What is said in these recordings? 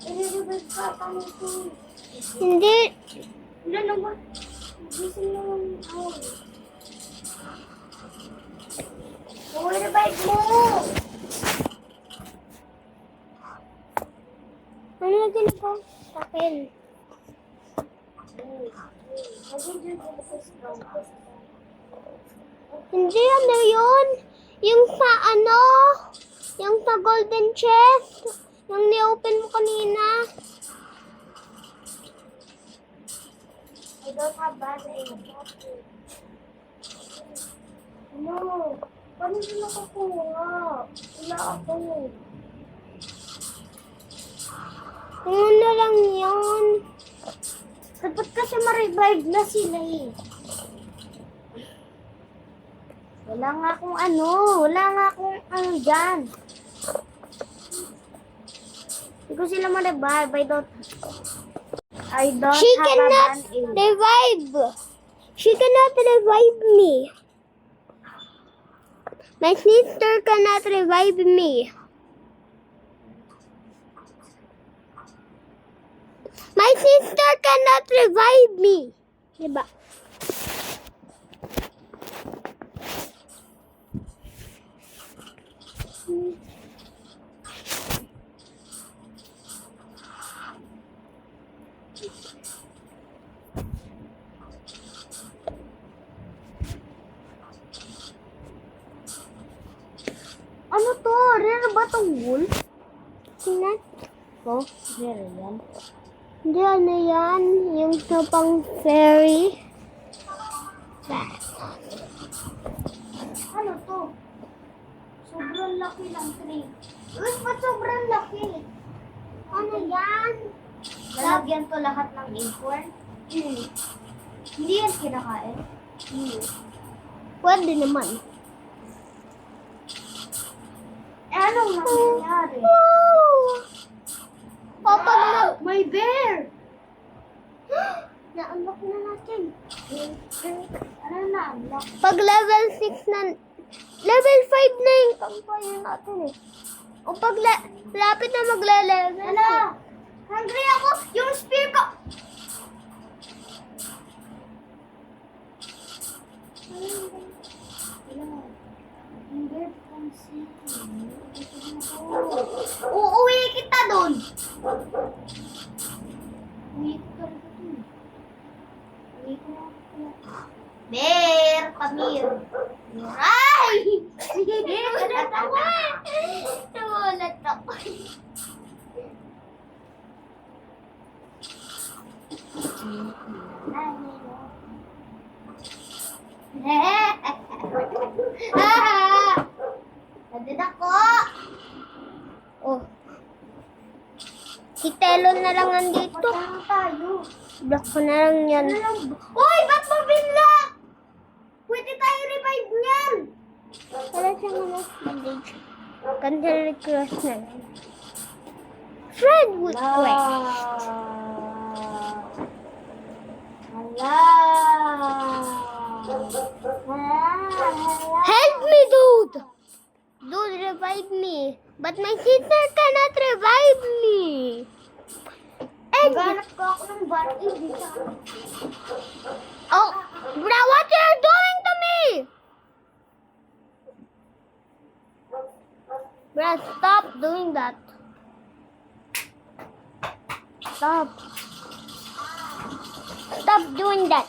Ililibig ka kami ko. Hindi. Wala naman. Gising naman ako. Uy, revive mo! Ano na ginagawa sa akin? Hindi, ano yun? Yung sa ano? Yung sa golden chest? Yung ni-open mo kanina? I don't have bad aim. No. Paano sila nakukuha? Wala ako. Ano lang yun? Dapat kasi ma-revive na sila eh. Wala nga akong ano. Wala nga akong ano dyan. Hindi ko sila ma-revive. I don't She have a cannot band-aid. revive. She cannot revive me. My sister cannot revive me. My sister cannot revive me. Diba? Ano to? Rare ba tong wool? Tingnan. Oh, rare yan. Hindi, ano yan? Yung sa pang fairy. Ano to? Sobrang laki ng tree. Uy, ba't sobrang laki? Ano yan? Lalagyan to lahat ng acorn? Hindi yan kinakain? Pwede naman. Eh, anong nangyayari? Wow! Papa, May bear! na-unlock na natin. Ano na? Unlock? Pag level 6 na, level 5 na yung campfire natin eh. O pag lapit na magle-level Ano? Hungry ako! Yung spear ko! Uuwi kita doon! Uwi kita doon. Uwi ko na. Bear! Pamir! Ay! Nagulat ako eh. Nagulat ako. Nandun ako. Oh. Si Telon na lang nandito. Punta tayo. Block ko na lang yan. Ano lang? Uy! Ba't mabinlock? Pwede tayo revive niyan. Wala siyang ano, bandage. Cancel request na lang. Friend request. Help me, dude! Dude, revive me. But my sister cannot revive me. And, Naghanap ko ako ng band-aid dito. oh, bro, what you're doing to me? Bro, stop doing that. Stop. Stop doing that.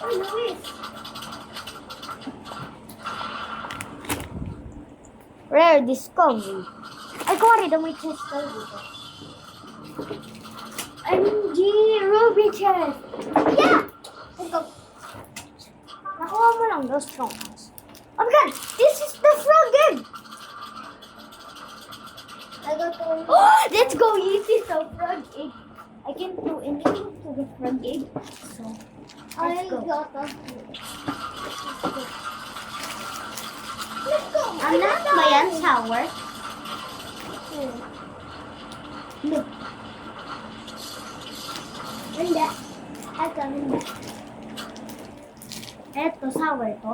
Ay, Luis. Rare discovery. Ay, kuwari daw may chest tayo dito. MG Ruby chest. Yeah! Let's go. Nakuha mo lang those strong ones. Oh my god! This is the frog egg! I got to Oh, let's go! This is the frog egg. I can't do anything to the frog egg. So, let's go. got a Let's go! Anak ba yan? Shower? Look. Hindi. Ito, hindi. Eto, sour to.